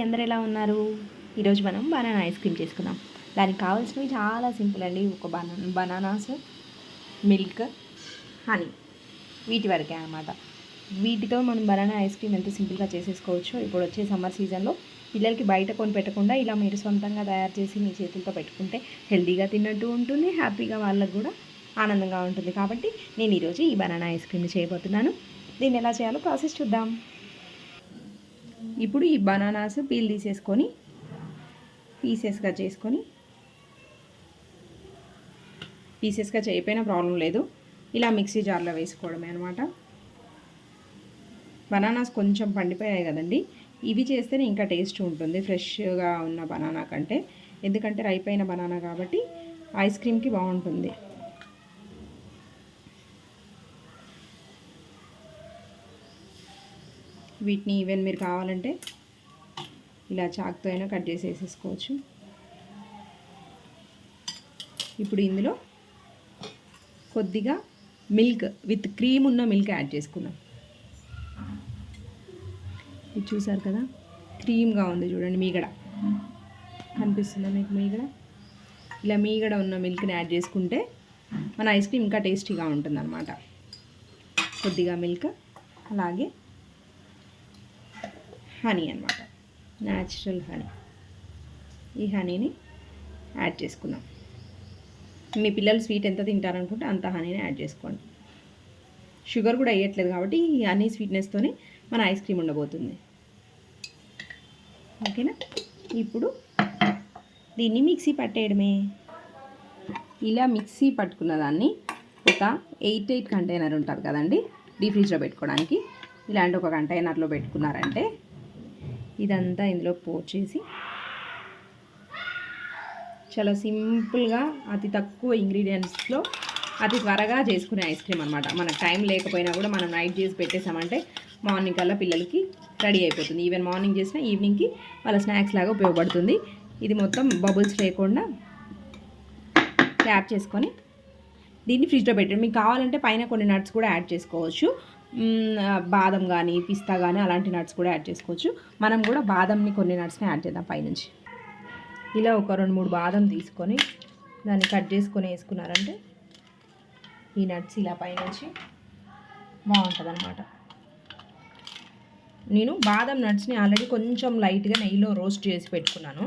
అందరు ఎలా ఉన్నారు? ఈరోజు మనం బనానా ఐస్ క్రీమ్ చేసుకుందాం. దానికి కావాల్సినవి చాలా సింపుల్ అండి. ఒక బనానాస్, మిల్క్, హనీ, వీటి వరకే అన్నమాట. వీటితో మనం బనానా ఐస్ క్రీమ్ ఎంత సింపుల్గా చేసేసుకోవచ్చు. ఇప్పుడు వచ్చే సమ్మర్ సీజన్లో పిల్లలకి బయట కొని పెట్టకుండా ఇలా మీరు సొంతంగా తయారు చేసి మీ చేతులతో పెట్టుకుంటే హెల్తీగా తిన్నట్టు ఉంటుంది, హ్యాపీగా వాళ్ళకు కూడా ఆనందంగా ఉంటుంది. కాబట్టి నేను ఈరోజు ఈ బనానా ఐస్ క్రీమ్ చేయబోతున్నాను. దీన్ని ఎలా చేయాలో ప్రాసెస్ చూద్దాం. ఇప్పుడు ఈ బనానాస్ పీల్ తీసేసుకొని పీసెస్గా చేయకపోయినా ప్రాబ్లం లేదు. ఇలా మిక్సీ జార్లో వేసుకోవడమే అనమాట. బనానాస్ కొంచెం పండిపోయాయి కదండి, ఇవి చేస్తేనే ఇంకా టేస్ట్ ఉంటుంది ఫ్రెష్గా ఉన్న బనానా కంటే. ఎందుకంటే రైపైన బనానా కాబట్టి ఐస్ క్రీమ్కి బాగుంటుంది. వీటిని ఈవెన్ మీరు కావాలంటే ఇలా చాక్తో అయినా కట్ చేసి వేసేసుకోవచ్చు. ఇప్పుడు ఇందులో కొద్దిగా మిల్క్ విత్ క్రీమ్ ఉన్న మిల్క్ యాడ్ చేసుకుందాం. ఇది చూసారు కదా, క్రీమ్గా ఉంది చూడండి. మీగడ కనిపిస్తుందా మీకు? మీగడ, ఇలా మీగడ ఉన్న మిల్క్ని యాడ్ చేసుకుంటే మన ఐస్ క్రీమ్ ఇంకా టేస్టీగా ఉంటుందన్నమాట. కొద్దిగా మిల్క్, అలాగే హనీ అన్నమాట, న్యాచురల్ హనీ. ఈ హనీని యాడ్ చేసుకుందాం. మీ పిల్లలు స్వీట్ ఎంత తింటారనుకుంటే అంత హనీని యాడ్ చేసుకోండి. షుగర్ కూడా వేయట్లేదు కాబట్టి ఈ హనీ స్వీట్నెస్తోనే మన ఐస్ క్రీమ్ ఉండబోతుంది. ఓకేనా? ఇప్పుడు దీన్ని మిక్సీ పట్టేయడమే. ఇలా మిక్సీ పట్టుకున్న దాన్ని ఒక 8 కంటైనర్ ఉంటుంది కదండి, డీప్ ఫ్రిడ్జ్లో పెట్టుకోవడానికి. ఇలాంటి ఒక కంటైనర్లో పెట్టుకున్నారంటే ఇదంతా ఇందులో పోసేసి చాలా సింపుల్గా అతి తక్కువ ఇంగ్రీడియంట్స్లో అతి త్వరగా చేసుకునే ఐస్ క్రీమ్ అనమాట. మనకు టైం లేకపోయినా కూడా మనం నైట్ చేసి పెట్టేసామంటే మార్నింగ్ కల్లా పిల్లలకి రెడీ అయిపోతుంది. ఈవెన్ మార్నింగ్ చేసిన ఈవినింగ్కి వాళ్ళ స్నాక్స్ లాగా ఉపయోగపడుతుంది. ఇది మొత్తం బబుల్స్ లేకుండా ట్యాప్ చేసుకొని దీన్ని ఫ్రిడ్జ్లో పెట్టండి. మీకు కావాలంటే పైన కొన్ని నట్స్ కూడా యాడ్ చేసుకోవచ్చు. బాదం కానీ, పిస్తా కానీ అలాంటి నట్స్ కూడా యాడ్ చేసుకోవచ్చు. మనం కూడా బాదంని కొన్ని నట్స్ని యాడ్ చేద్దాం పైనుంచి. ఇలా ఒక 2-3 బాదం తీసుకొని దాన్ని కట్ చేసుకొని వేసుకున్నారంటే ఈ నట్స్ ఇలా పైనుంచి బాగుంటుంది అన్నమాట. నేను బాదం నట్స్ని ఆల్రెడీ కొంచెం లైట్గా నెయ్యిలో రోస్ట్ చేసి పెట్టుకున్నాను.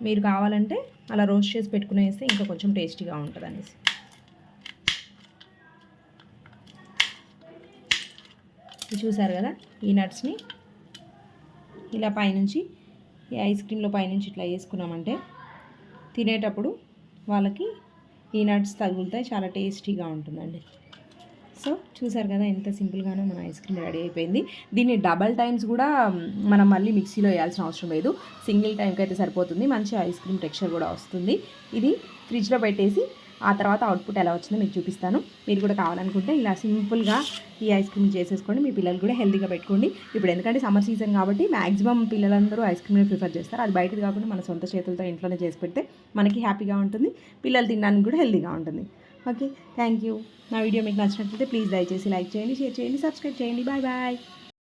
మీరు కావాలంటే అలా రోస్ట్ చేసి పెట్టుకుని వేస్తే ఇంకా కొంచెం టేస్టీగా ఉంటుంది అనేసి. చూసారు కదా, ఈ నట్స్ని ఇలా పైనుంచి ఈ ఐస్ క్రీమ్లో పైనుంచి ఇట్లా వేసుకున్నామంటే తినేటప్పుడు వాళ్ళకి ఈ నట్స్ తగులుతాయి, చాలా టేస్టీగా ఉంటుందండి. సో చూసారు కదా, ఎంత సింపుల్గానో మన ఐస్ క్రీమ్ రెడీ అయిపోయింది. దీన్ని డబల్ టైమ్స్ కూడా మనం మళ్ళీ మిక్సీలో వేయాల్సిన అవసరం లేదు. సింగిల్ టైంకి అయితే సరిపోతుంది. మంచి ఐస్ క్రీమ్ టెక్స్చర్ కూడా వస్తుంది. ఇది ఫ్రిడ్జ్లో పెట్టేసి ఆ తర్వాత అవుట్పుట్ ఎలా వచ్చిందో మీకు చూపిస్తాను. మీరు కూడా కావాలనుకుంటే ఇలా సింపుల్గా ఈ ఐస్ క్రీమ్ చేసేసుకోండి. మీ పిల్లలు కూడా హెల్తీగా పెట్టుకోండి. ఇప్పుడు ఎందుకంటే సమ్మర్ సీజన్ కాబట్టి మ్యాక్సిమం పిల్లలందరూ ఐస్ క్రీమ్ని ప్రిఫర్ చేస్తారు. అది బయటది కాకుండా మన సొంత చేతులతో ఇంట్లోనే చేసి పెడితే మనకి హ్యాపీగా ఉంటుంది, పిల్లలు తినడానికి కూడా హెల్తీగా ఉంటుంది. Okay, thank you. నా వీడియో మీకు నచ్చినట్లయితే ప్లీజ్ దయచేసి లైక్ చేయండి, షేర్ చేయండి, సబ్స్క్రైబ్ చేయండి. Bye bye.